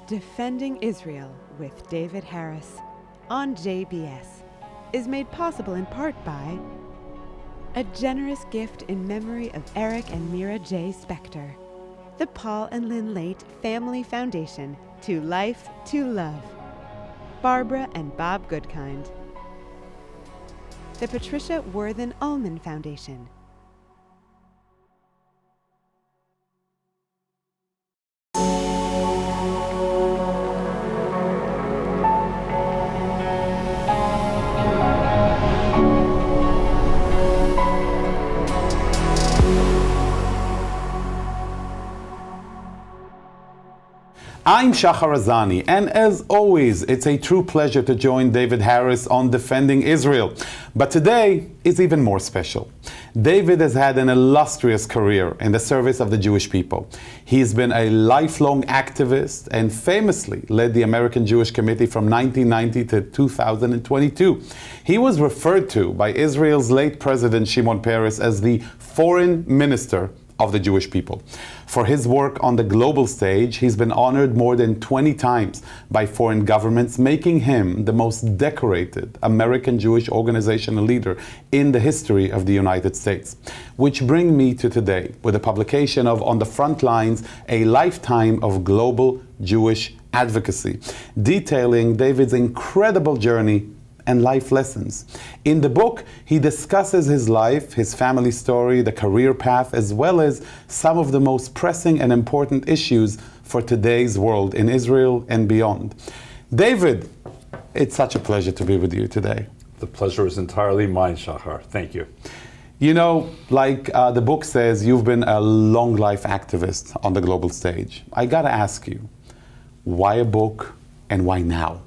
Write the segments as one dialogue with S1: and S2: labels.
S1: Defending Israel with David Harris on JBS is made possible in part by a generous gift in memory of Eric and Mira J. Spector, the Paul and Lynn Late Family Foundation, To Life, to Love, Barbara and Bob Goodkind, the Patricia Worthen Ullman Foundation,
S2: I'm Shahar Azani, and as always, it's a true pleasure to join David Harris on Defending Israel. But today is even more special. David has had an illustrious career in the service of the Jewish people. He's been a lifelong activist and famously led the American Jewish Committee from 1990 to 2022. He was referred to by Israel's late President Shimon Peres as the Foreign Minister of the Jewish people. For his work on the global stage, he's been honored more than 20 times by foreign governments, making him the most decorated American Jewish organizational leader in the history of the United States. Which bring me to today with the publication of On the Front Lines, a lifetime of global Jewish advocacy, detailing David's incredible journey and life lessons. In the book, he discusses his life, his family story, the career path, as well as some of the most pressing and important issues for today's world in Israel and beyond. David, it's such a pleasure to be with you today.
S3: The pleasure is entirely mine, Shahar. Thank you.
S2: You know, like the book says, you've been a long life activist on the global stage. I gotta ask you, why a book and why now?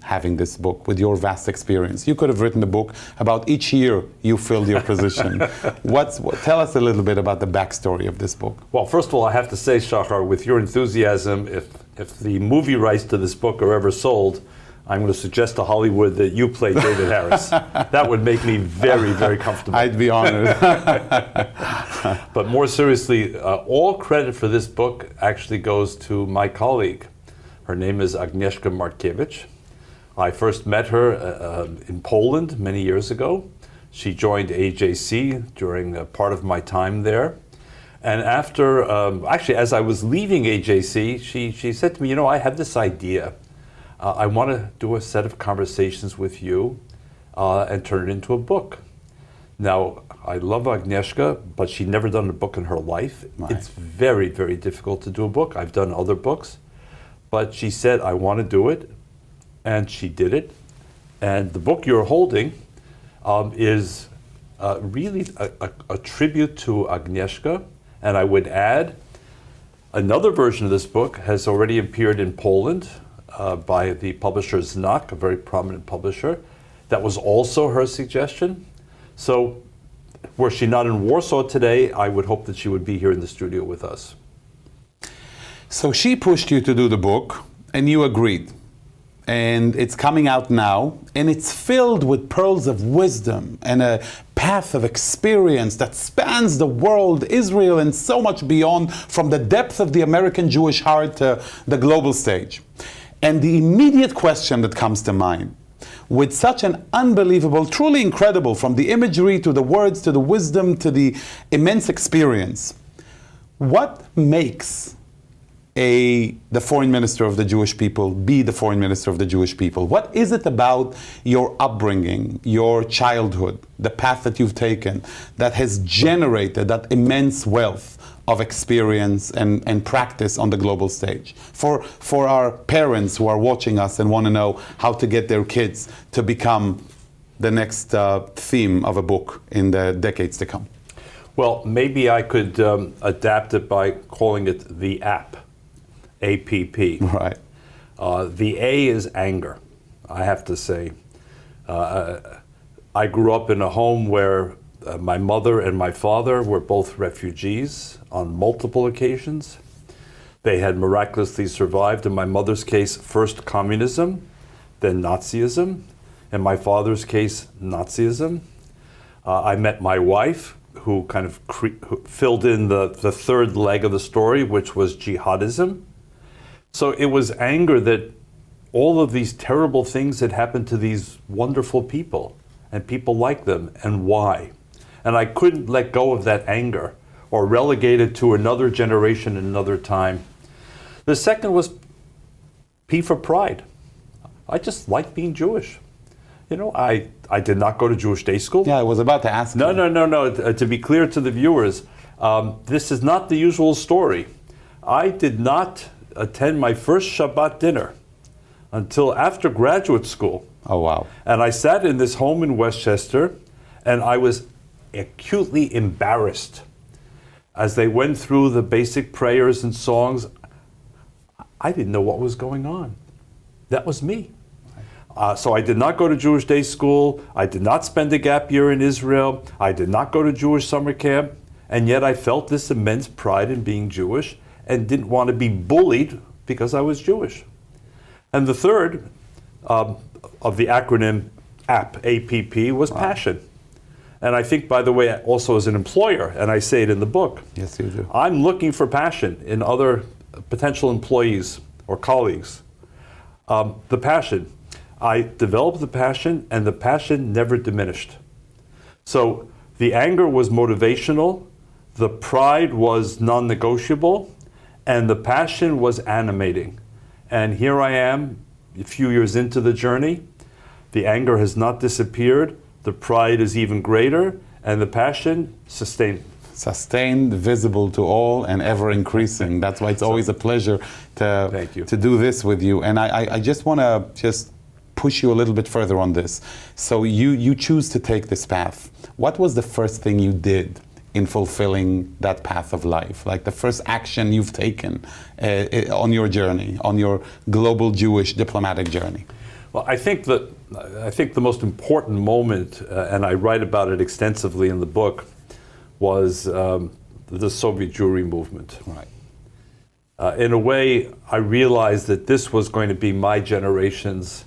S2: Having this book with your vast experience. You could have written a book about each year you filled your position. Tell us a little bit about the backstory of this book.
S3: Well, first of all, I have to say, Shahar, with your enthusiasm, if the movie rights to this book are ever sold, I'm going to suggest to Hollywood that you play David Harris. That would make me very, very comfortable.
S2: I'd be honored.
S3: But more seriously, all credit for this book actually goes to my colleague. Her name is Agnieszka Markiewicz. I first met her in Poland many years ago. She joined AJC during part of my time there. And after, actually, as I was leaving AJC, she said to me, you know, I have this idea. I want to do a set of conversations with you and turn it into a book. Now, I love Agnieszka, but she'd never done a book in her life. Right. It's very, very difficult to do a book. I've done other books. But she said, I want to do it. And she did it. And the book you're holding is really a tribute to Agnieszka. And I would add, another version of this book has already appeared in Poland by the publisher Znak, a very prominent publisher. That was also her suggestion. So were she not in Warsaw today, I would hope that she would be here in the studio with us.
S2: So she pushed you to do the book, and you agreed. And it's coming out now, and it's filled with pearls of wisdom and a path of experience that spans the world, Israel, and so much beyond, from the depth of the American Jewish heart to the global stage. And the immediate question that comes to mind, with such an unbelievable, truly incredible, from the imagery to the words to the wisdom to the immense experience, what makes the foreign minister of the Jewish people be the foreign minister of the Jewish people? What is it about your upbringing, your childhood, the path that you've taken that has generated that immense wealth of experience and practice on the global stage? For our parents who are watching us and want to know how to get their kids to become the next theme of a book in the decades to come.
S3: Well, maybe I could adapt it by calling it the app. APP.
S2: Right.
S3: The A is anger, I have to say. I grew up in a home where my mother and my father were both refugees on multiple occasions. They had miraculously survived, in my mother's case, first communism, then Nazism. In my father's case, Nazism. I met my wife, who kind of who filled in the third leg of the story, which was jihadism. So it was anger that all of these terrible things had happened to these wonderful people and people like them, and why. And I couldn't let go of that anger or relegate it to another generation and another time. The second was P for pride. I just like being Jewish. You know, I did not go to Jewish day school.
S2: Yeah, I was about to ask
S3: No,
S2: you.
S3: no. To be clear to the viewers, this is not the usual story. I did not attend my first Shabbat dinner until after graduate school.
S2: Oh, wow.
S3: And I sat in this home in Westchester, and I was acutely embarrassed as they went through the basic prayers and songs. I didn't know what was going on. That was me. So I did not go to Jewish day school. I did not spend a gap year in Israel. I did not go to Jewish summer camp. And yet I felt this immense pride in being Jewish and didn't want to be bullied because I was Jewish. And the third of the acronym APP was passion. And I think, by the way, also as an employer, and I say it in the book,
S2: Yes, you do.
S3: I'm looking for passion in other potential employees or colleagues. The passion. I developed the passion, and the passion never diminished. So the anger was motivational, the pride was non-negotiable, and the passion was animating. And here I am, a few years into the journey. The anger has not disappeared, the pride is even greater, and the passion sustained.
S2: Sustained, visible to all, and ever increasing. That's why it's always a pleasure
S3: Thank you.
S2: to do this with you. And I just want to just push you a little bit further on this. So you choose to take this path. What was the first thing you did in fulfilling that path of life? Like the first action you've taken on your journey, on your global Jewish diplomatic journey?
S3: Well, I think the most important moment, and I write about it extensively in the book, was the Soviet Jewry movement.
S2: Right.
S3: In a way, I realized that this was going to be my generation's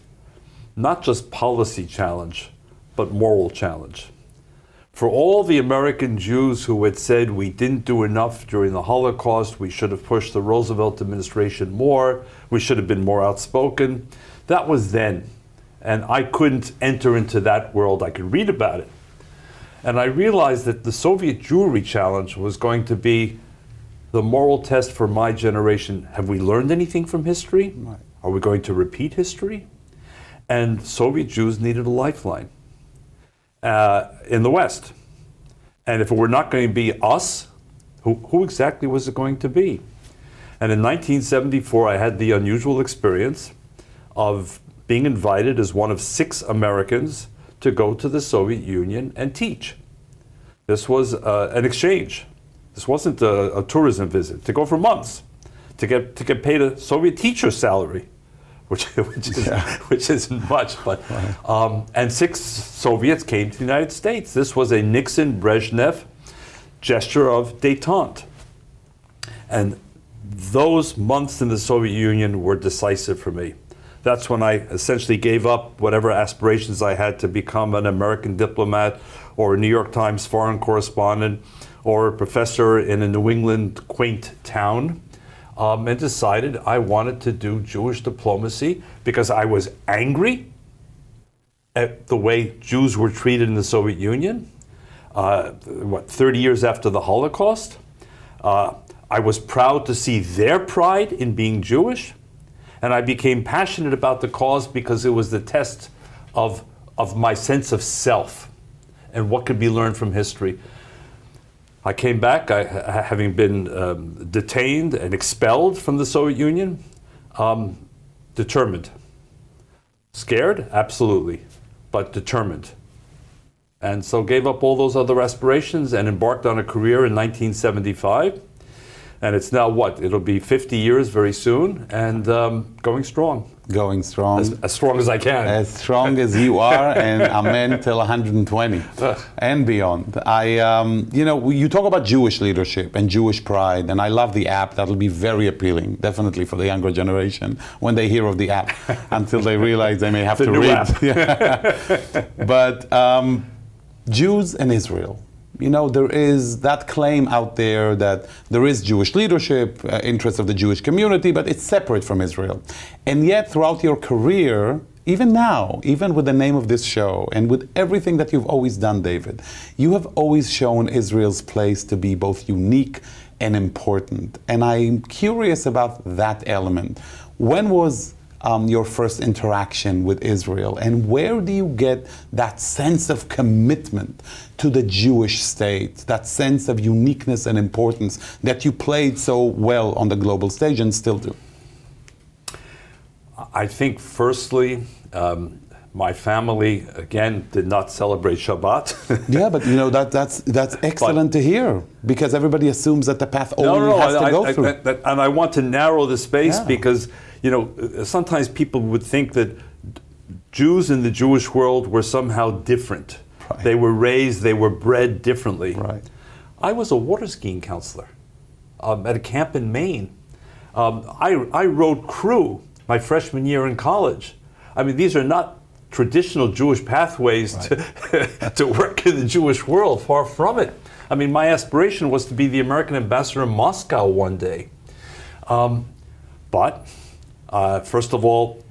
S3: not just policy challenge, but moral challenge. For all the American Jews who had said we didn't do enough during the Holocaust, we should have pushed the Roosevelt administration more, we should have been more outspoken, that was then. And I couldn't enter into that world. I could read about it. And I realized that the Soviet Jewry challenge was going to be the moral test for my generation. Have we learned anything from history?
S2: Right.
S3: Are we going to repeat history? And Soviet Jews needed a lifeline in the West. And if it were not going to be us, who exactly was it going to be? And in 1974, I had the unusual experience of being invited as one of 6 Americans to go to the Soviet Union and teach. This was an exchange. This wasn't a tourism visit, to go for months, to get paid a Soviet teacher's salary, which isn't much, but and 6 Soviets came to the United States. This was a Nixon-Brezhnev gesture of détente. And those months in the Soviet Union were decisive for me. That's when I essentially gave up whatever aspirations I had to become an American diplomat or a New York Times foreign correspondent or a professor in a New England quaint town, and decided I wanted to do Jewish diplomacy because I was angry at the way Jews were treated in the Soviet Union, 30 years after the Holocaust. I was proud to see their pride in being Jewish. And I became passionate about the cause because it was the test of my sense of self and what could be learned from history. I came back, having been detained and expelled from the Soviet Union, determined. Scared? Absolutely, but determined. And so gave up all those other aspirations and embarked on a career in 1975. And it's now what? It'll be 50 years very soon, and going strong.
S2: Going strong.
S3: As strong as I can.
S2: As strong as you are, and amen till 120 and beyond. You talk about Jewish leadership and Jewish pride, and I love the app. That'll be very appealing, definitely for the younger generation when they hear of the app, until they realize they may have to read.
S3: App.
S2: But Jews and Israel. there is that claim out there that there is Jewish leadership, interests of the Jewish community, but it's separate from Israel. And yet, throughout your career, even now, even with the name of this show, and with everything that you've always done, David, you have always shown Israel's place to be both unique and important. And I'm curious about that element. When was your first interaction with Israel, and where do you get that sense of commitment to the Jewish state, that sense of uniqueness and importance that you played so well on the global stage and still do?
S3: I think firstly, my family, again, did not celebrate Shabbat.
S2: Yeah, but that's excellent to hear, because everybody assumes that the path only has to go through.
S3: And I want to narrow the space,
S2: Yeah.
S3: because sometimes people would think that Jews in the Jewish world were somehow different.
S2: Right.
S3: They were raised, they were bred differently.
S2: Right.
S3: I was a water skiing counselor at a camp in Maine. I rode crew my freshman year in college. I mean, these are not traditional Jewish pathways to work in the Jewish world, far from it. I mean, my aspiration was to be the American ambassador in Moscow one day. But first of all,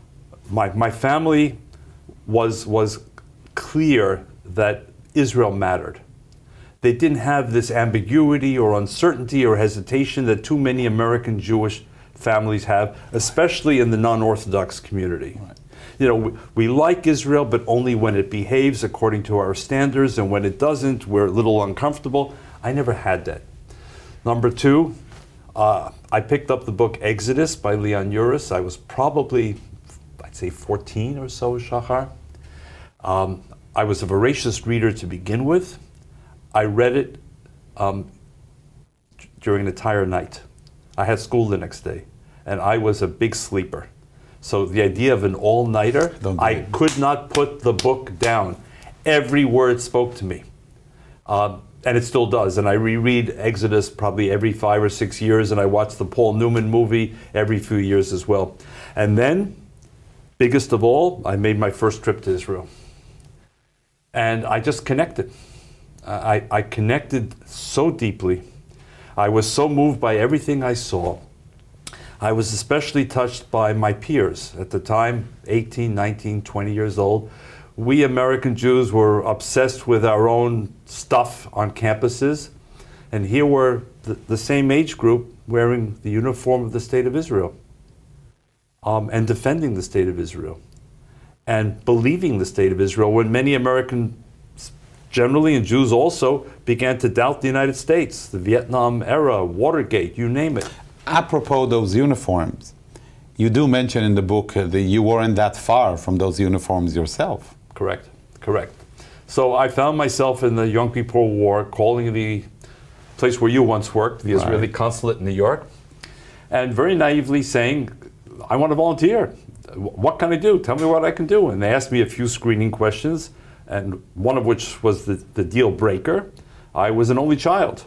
S3: my family was clear that Israel mattered. They didn't have this ambiguity or uncertainty or hesitation that too many American Jewish families have, especially in the non-Orthodox community. Right. We like Israel, but only when it behaves according to our standards, and when it doesn't, we're a little uncomfortable. I never had that. Number two, I picked up the book Exodus by Leon Uris. I was probably, I'd say 14 or so, Shahar. I was a voracious reader to begin with. I read it during an entire night. I had school the next day, and I was a big sleeper. So the idea of an all-nighter, I could not put the book down. Every word spoke to me. And it still does. And I reread Exodus probably every 5 or 6 years, and I watch the Paul Newman movie every few years as well. And then, biggest of all, I made my first trip to Israel. And I just connected. I connected so deeply. I was so moved by everything I saw. I was especially touched by my peers at the time, 18, 19, 20 years old. We American Jews were obsessed with our own stuff on campuses, and here were the same age group wearing the uniform of the State of Israel, and defending the State of Israel, and believing the State of Israel, when many Americans generally, and Jews also, began to doubt the United States, the Vietnam era, Watergate, you name it.
S2: Apropos those uniforms, you do mention in the book that you weren't that far from those uniforms yourself.
S3: Correct. So I found myself in the Yom Kippur War calling the place where you once worked, the Israeli consulate in New York, and very naively saying, I want to volunteer. What can I do? Tell me what I can do. And they asked me a few screening questions, and one of which was the deal breaker. I was an only child,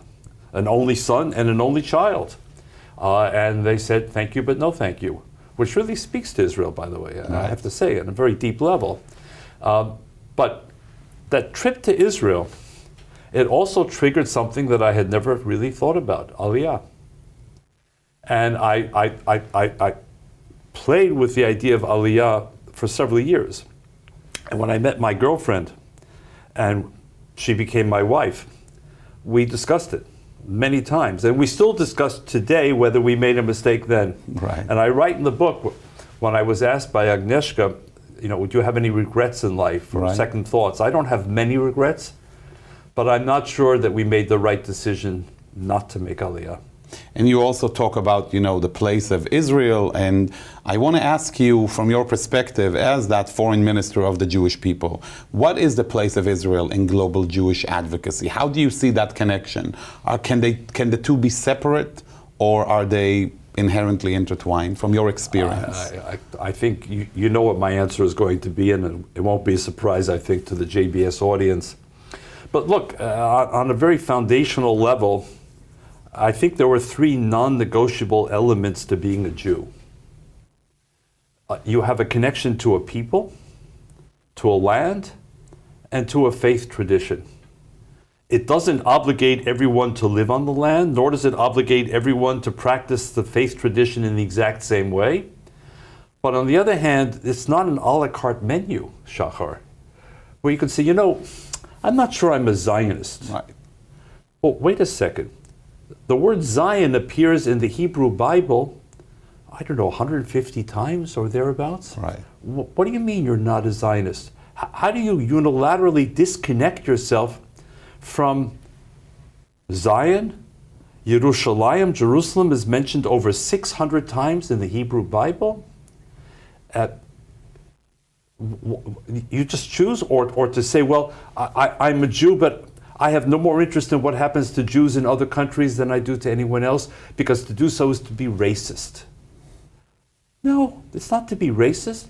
S3: an only son and an only child. And they said, thank you, but no thank you, which really speaks to Israel, by the way, I have to say, at a very deep level. But that trip to Israel, it also triggered something that I had never really thought about, Aliyah. And I played with the idea of Aliyah for several years. And when I met my girlfriend, and she became my wife, we discussed it many times. And we still discuss today whether we made a mistake then.
S2: Right.
S3: And I write in the book, when I was asked by Agnieszka, would you have any regrets in life or second thoughts? I don't have many regrets, but I'm not sure that we made the right decision not to make Aliyah.
S2: And you also talk about, the place of Israel, and I want to ask you, from your perspective as that foreign minister of the Jewish people, what is the place of Israel in global Jewish advocacy? How do you see that connection? Can the two be separate, or are they inherently intertwined from your experience?
S3: I think you know what my answer is going to be, and it won't be a surprise, I think, to the JBS audience. But look, on a very foundational level, I think there were 3 non-negotiable elements to being a Jew. You have a connection to a people, to a land, and to a faith tradition. It doesn't obligate everyone to live on the land, nor does it obligate everyone to practice the faith tradition in the exact same way. But on the other hand, it's not an a la carte menu, Shahar, where you can say, I'm not sure I'm a Zionist.
S2: Right.
S3: Well, wait a second. The word Zion appears in the Hebrew Bible, 150 times or thereabouts.
S2: Right.
S3: What do you mean you're not a Zionist? How do you unilaterally disconnect yourself from Zion? Yerushalayim, Jerusalem, is mentioned over 600 times in the Hebrew Bible. You just choose, or to say, well, I'm a Jew, but I have no more interest in what happens to Jews in other countries than I do to anyone else, because to do so is to be racist. No, it's not to be racist.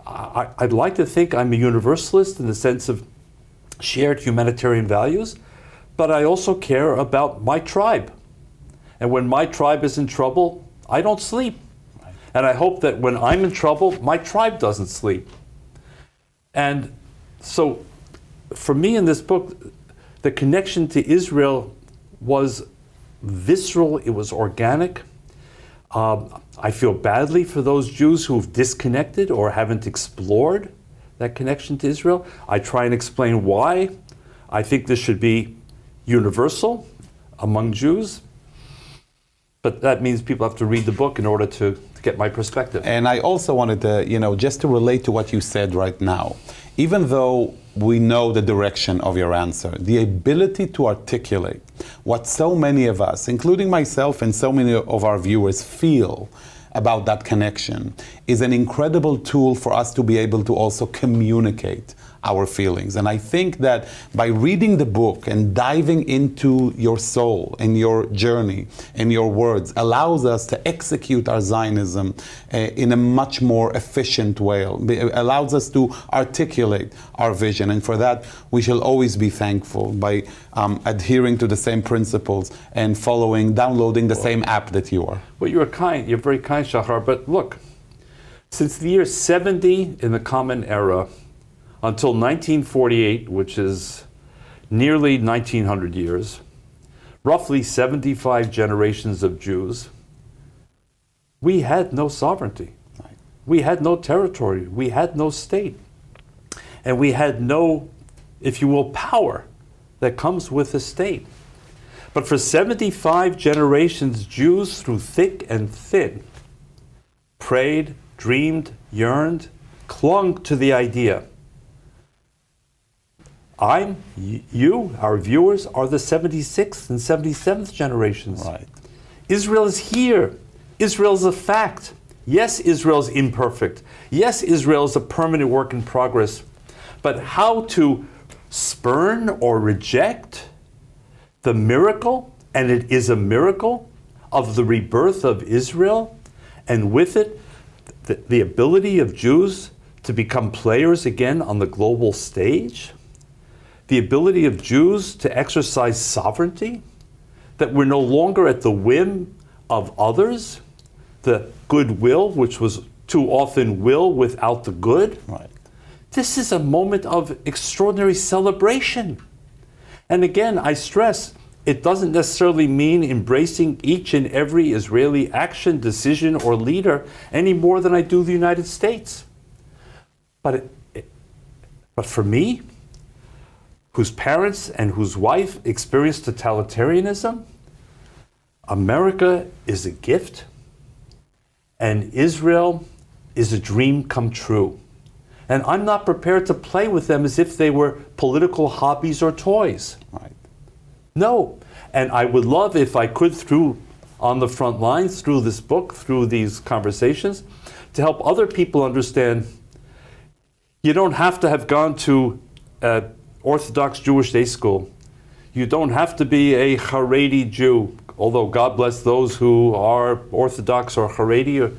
S3: I'd like to think I'm a universalist in the sense of shared humanitarian values, but I also care about my tribe. And when my tribe is in trouble, I don't sleep. Right. And I hope that when I'm in trouble, my tribe doesn't sleep. And so, for me in this book, the connection to Israel was visceral, it was organic. I feel badly for those Jews who've disconnected or haven't explored that connection to Israel. I try and explain why I think this should be universal among Jews. But that means people have to read the book in order to get my perspective.
S2: And I also wanted to, just to relate to what you said right now. Even though we know the direction of your answer, the ability to articulate what so many of us, including myself and so many of our viewers, feel about that connection is an incredible tool for us to be able to also communicate our feelings. And I think that by reading the book and diving into your soul and your journey and your words allows us to execute our Zionism in a much more efficient way. It allows us to articulate our vision. And for that, we shall always be thankful by adhering to the same principles and downloading the same app that you are.
S3: Well, you're very kind, Shahar. But look, since the year 70 in the Common Era, until 1948, which is nearly 1900 years, roughly 75 generations of Jews, we had no sovereignty. Right. We had no territory. We had no state. And we had no, if you will, power that comes with a state. But for 75 generations, Jews through thick and thin prayed, dreamed, yearned, clung to the idea. You, our viewers, are the 76th and 77th generations.
S2: Right.
S3: Israel is here. Israel is a fact. Yes, Israel is imperfect. Yes, Israel is a permanent work in progress. But how to spurn or reject the miracle, and it is a miracle, of the rebirth of Israel, and with it, the ability of Jews to become players again on the global stage, the ability of Jews to exercise sovereignty, that we're no longer at the whim of others, the goodwill, which was too often will without the good.
S2: Right.
S3: This is a moment of extraordinary celebration. And again, I stress, it doesn't necessarily mean embracing each and every Israeli action, decision, or leader any more than I do the United States. But for me, whose parents and whose wife experienced totalitarianism, America is a gift, and Israel is a dream come true. And I'm not prepared to play with them as if they were political hobbies or toys.
S2: Right.
S3: No. And I would love if I could, on the front lines, through this book, through these conversations, to help other people understand you don't have to have gone to Orthodox Jewish day school. You don't have to be a Haredi Jew, although God bless those who are Orthodox or Haredi,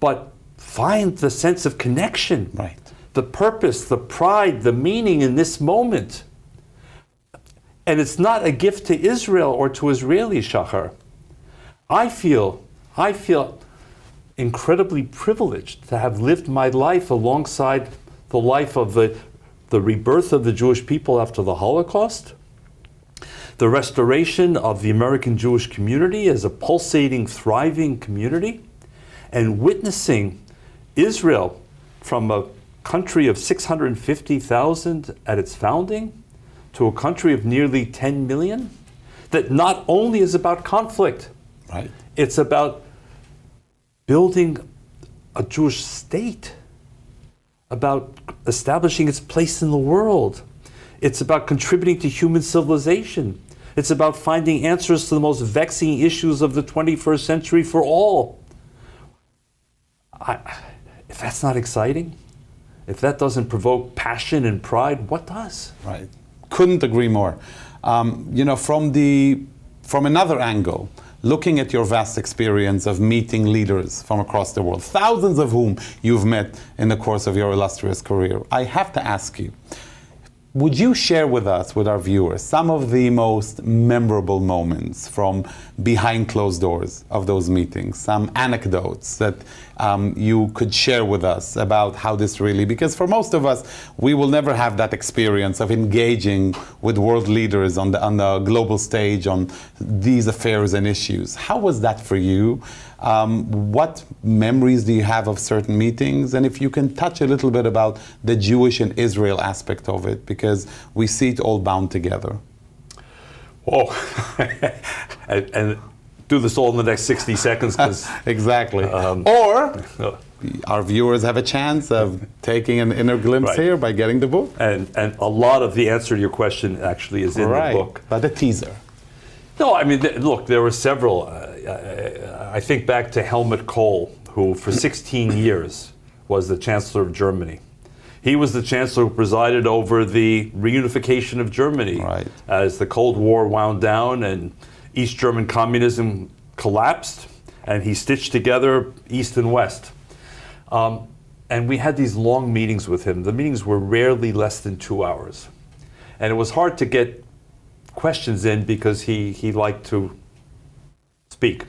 S3: but find the sense of connection,
S2: right,
S3: the purpose, the pride, the meaning in this moment. And it's not a gift to Israel or to Israelis, Shahar. I feel incredibly privileged to have lived my life alongside the life of the rebirth of the Jewish people after the Holocaust, the restoration of the American Jewish community as a pulsating, thriving community, and witnessing Israel from a country of 650,000 at its founding to a country of nearly 10 million, that not only is about conflict,
S2: Right.
S3: it's about building a Jewish state, about establishing its place in the world. It's about contributing to human civilization. It's about finding answers to the most vexing issues of the 21st century for all. If that's not exciting, if that doesn't provoke passion and pride, what does?
S2: Right. Couldn't agree more. From another angle, looking at your vast experience of meeting leaders from across the world, thousands of whom you've met in the course of your illustrious career, I have to ask you, would you share with us, with our viewers, some of the most memorable moments from behind closed doors of those meetings, some anecdotes that you could share with us about how this really, because for most of us, we will never have that experience of engaging with world leaders on the global stage on these affairs and issues. How was that for you? What memories do you have of certain meetings? And if you can touch a little bit about the Jewish and Israel aspect of it, because we see it all bound together.
S3: Oh, and do this all in the next 60 seconds.
S2: Exactly. Or our viewers have a chance of taking an inner glimpse
S3: Right.
S2: here by getting the book.
S3: And a lot of the answer to your question actually is in
S2: Right.
S3: the book.
S2: But a teaser.
S3: No, I mean, look, there were several. I think back to Helmut Kohl, who for 16 years was the Chancellor of Germany. He was the Chancellor who presided over the reunification of Germany
S2: Right.
S3: as the Cold War wound down and East German communism collapsed, and he stitched together East and West. And we had these long meetings with him. The meetings were rarely less than 2 hours. And it was hard to get questions in because he liked to speak.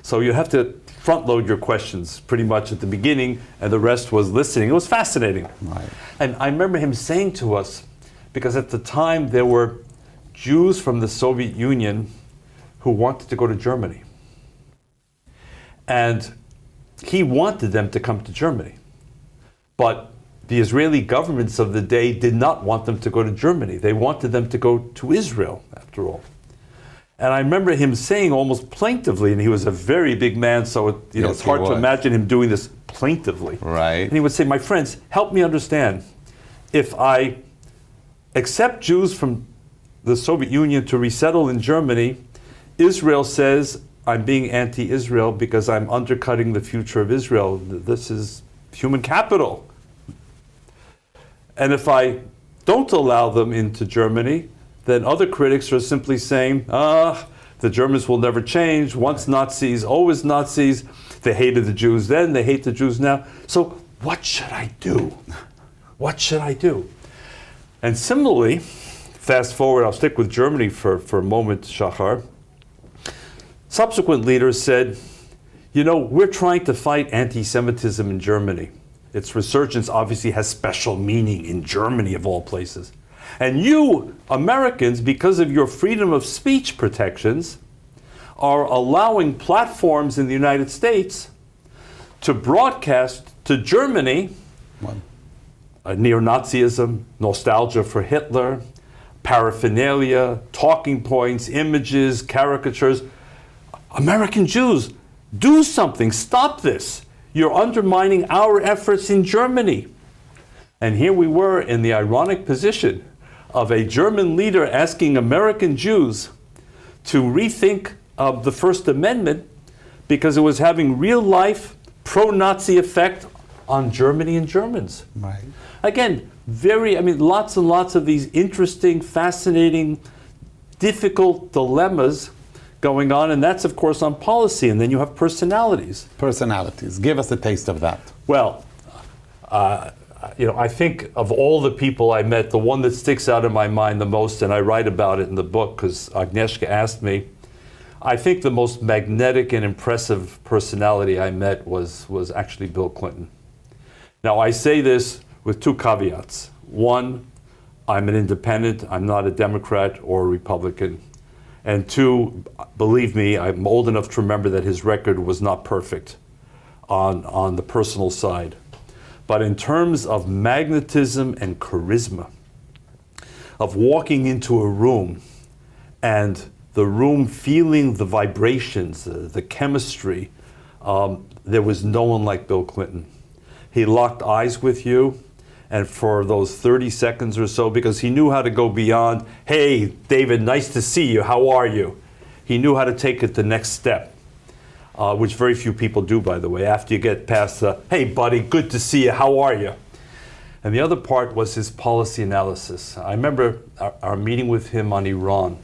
S3: So you have to front load your questions pretty much at the beginning, and the rest was listening. It was fascinating.
S2: Right.
S3: And I remember him saying to us, because at the time there were Jews from the Soviet Union who wanted to go to Germany. And he wanted them to come to Germany. But the Israeli governments of the day did not want them to go to Germany. They wanted them to go to Israel, after all. And I remember him saying almost plaintively, and he was a very big man, so it's hard to imagine him doing this plaintively.
S2: Right.
S3: And he would say, my friends, help me understand. If I accept Jews from the Soviet Union to resettle in Germany, Israel says I'm being anti-Israel because I'm undercutting the future of Israel. This is human capital. And if I don't allow them into Germany, then other critics are simply saying, the Germans will never change. Once Nazis, always Nazis. They hated the Jews then, they hate the Jews now. So what should I do? What should I do? And similarly, fast forward, I'll stick with Germany for a moment, Shahar. Subsequent leaders said, we're trying to fight anti-Semitism in Germany. Its resurgence obviously has special meaning in Germany, of all places. And you, Americans, because of your freedom of speech protections, are allowing platforms in the United States to broadcast to Germany neo-Nazism, nostalgia for Hitler, paraphernalia, talking points, images, caricatures. American Jews, do something, stop this. You're undermining our efforts in Germany. And here we were in the ironic position of a German leader asking American Jews to rethink the First Amendment because it was having real life pro-Nazi effect on Germany and Germans.
S2: Right.
S3: Again, lots and lots of these interesting, fascinating, difficult dilemmas going on, and that's of course on policy, and then you have personalities.
S2: Personalities. Give us a taste of that.
S3: Well, I think of all the people I met, the one that sticks out in my mind the most, and I write about it in the book because Agnieszka asked me, I think the most magnetic and impressive personality I met was actually Bill Clinton. Now, I say this with two caveats. One, I'm an independent. I'm not a Democrat or a Republican. And two, believe me, I'm old enough to remember that his record was not perfect on the personal side. But in terms of magnetism and charisma, of walking into a room and the room feeling the vibrations, the chemistry, there was no one like Bill Clinton. He locked eyes with you, and for those 30 seconds or so, because he knew how to go beyond, hey, David, nice to see you, how are you? He knew how to take it the next step, which very few people do, by the way, after you get past the, hey, buddy, good to see you, how are you? And the other part was his policy analysis. I remember our meeting with him on Iran.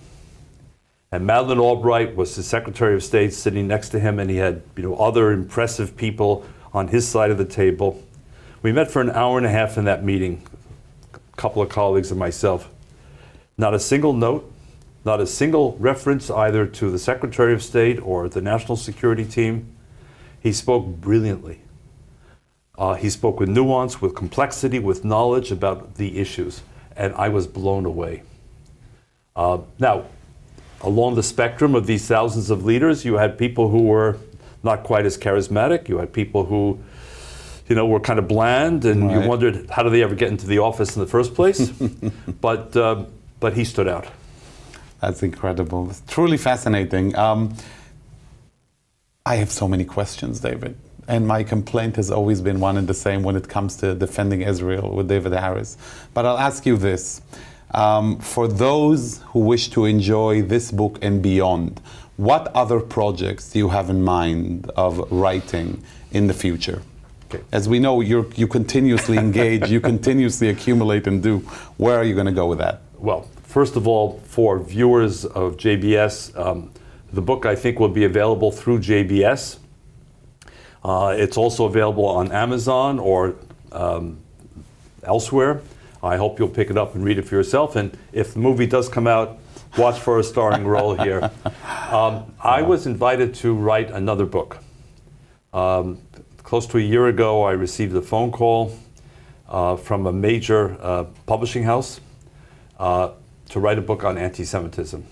S3: And Madeleine Albright was the Secretary of State sitting next to him, and he had other impressive people on his side of the table. We met for an hour and a half in that meeting, a couple of colleagues and myself. Not a single note, not a single reference either to the Secretary of State or the National Security Team. He spoke brilliantly. He spoke with nuance, with complexity, with knowledge about the issues, and I was blown away. Now, along the spectrum of these thousands of leaders, you had people who were not quite as charismatic. You had people who, were kind of bland, and you wondered, how do they ever get into the office in the first place? But he stood out.
S2: That's incredible. It's truly fascinating. I have so many questions, David. And my complaint has always been one and the same when it comes to defending Israel with David Harris. But I'll ask you this. For those who wish to enjoy this book and beyond, what other projects do you have in mind of writing in the future? Okay. As we know, you continuously engage, you continuously accumulate and do. Where are you going to go with that?
S3: Well, first of all, for viewers of JBS, the book I think will be available through JBS. It's also available on Amazon or elsewhere. I hope you'll pick it up and read it for yourself. And if the movie does come out, watch for a starring role here. I was invited to write another book. Close to a year ago, I received a phone call from a major publishing house to write a book on anti-Semitism.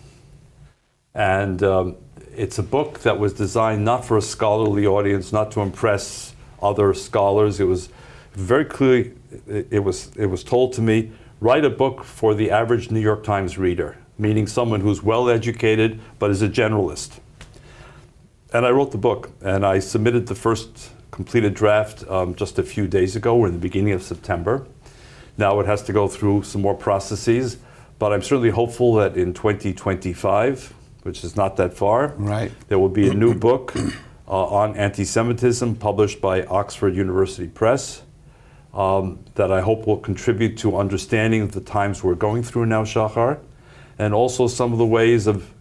S3: And it's a book that was designed not for a scholarly audience, not to impress other scholars. It was very clearly, it was told to me, write a book for the average New York Times reader, meaning someone who's well educated but is a generalist. And I wrote the book, and I submitted the first completed draft just a few days ago. We're in the beginning of September. Now it has to go through some more processes, but I'm certainly hopeful that in 2025, which is not that far, there will be a new book on anti-Semitism published by Oxford University Press that I hope will contribute to understanding the times we're going through now, Shahar, and also some of the ways of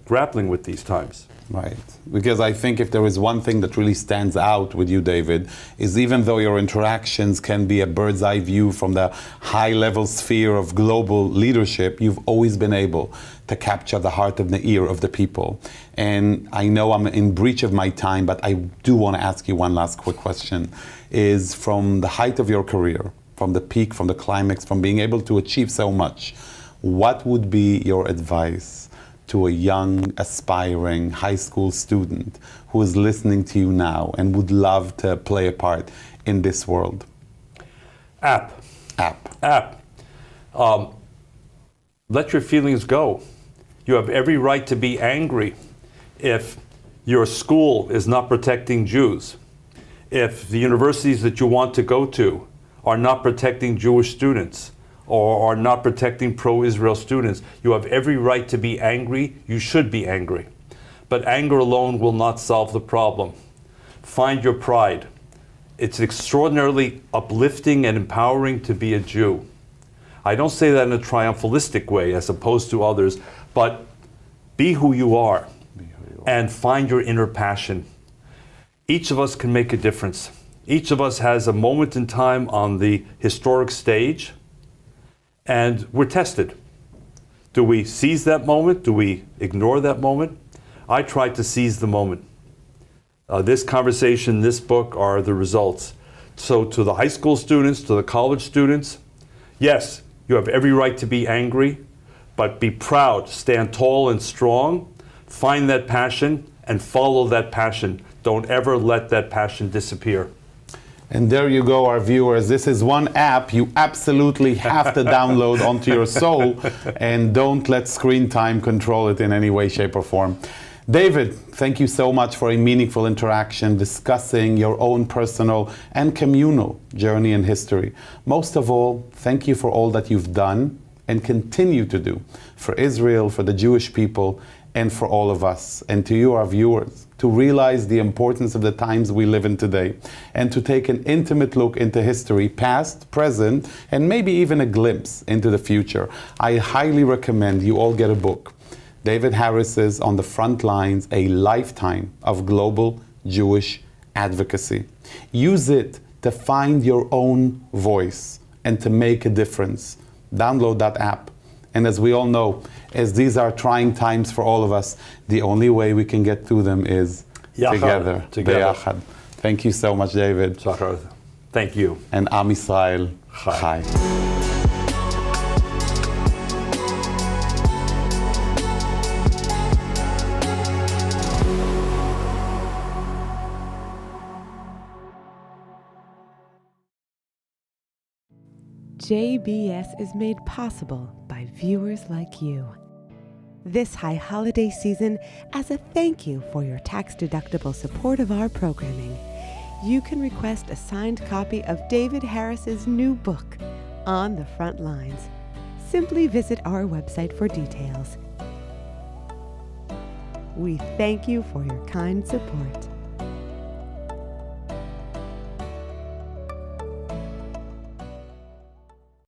S3: grappling with these times.
S2: Right. Because I think if there is one thing that really stands out with you, David, is even though your interactions can be a bird's eye view from the high level sphere of global leadership, you've always been able to capture the heart and the ear of the people. And I know I'm in breach of my time, but I do want to ask you one last quick question. Is from the height of your career, from the peak, from the climax, from being able to achieve so much, what would be your advice to a young, aspiring high school student who is listening to you now and would love to play a part in this world?
S3: Let your feelings go. You have every right to be angry if your school is not protecting Jews, if the universities that you want to go to are not protecting Jewish students, or are not protecting pro-Israel students. You have every right to be angry. You should be angry. But anger alone will not solve the problem. Find your pride. It's extraordinarily uplifting and empowering to be a Jew. I don't say that in a triumphalistic way as opposed to others, but be who you are and find your inner passion. Each of us can make a difference. Each of us has a moment in time on the historic stage, and we're tested. Do we seize that moment? Do we ignore that moment? I tried to seize the moment. This conversation, this book are the results. So to the high school students, to the college students, yes, you have every right to be angry, but be proud, stand tall and strong, find that passion and follow that passion. Don't ever let that passion disappear.
S2: And there you go, our viewers. This is one app you absolutely have to download onto your soul, and don't let screen time control it in any way, shape, or form. David, thank you so much for a meaningful interaction discussing your own personal and communal journey in history. Most of all, thank you for all that you've done and continue to do for Israel, for the Jewish people, and for all of us. And to you, our viewers, to realize the importance of the times we live in today and to take an intimate look into history, past, present, and maybe even a glimpse into the future. I highly recommend you all get a book. David Harris's On the Front Lines, A Lifetime of Global Jewish Advocacy. Use it to find your own voice and to make a difference. Download that app. And as we all know, as these are trying times for all of us, the only way we can get through them is together. Beyachad. Thank you so much, David.
S3: Shahar, thank you.
S2: And Am Yisrael Chai.
S1: JBS is made possible by viewers like you. This high holiday season, as a thank you for your tax-deductible support of our programming, you can request a signed copy of David Harris's new book, On the Front Lines. Simply visit our website for details. We thank you for your kind support.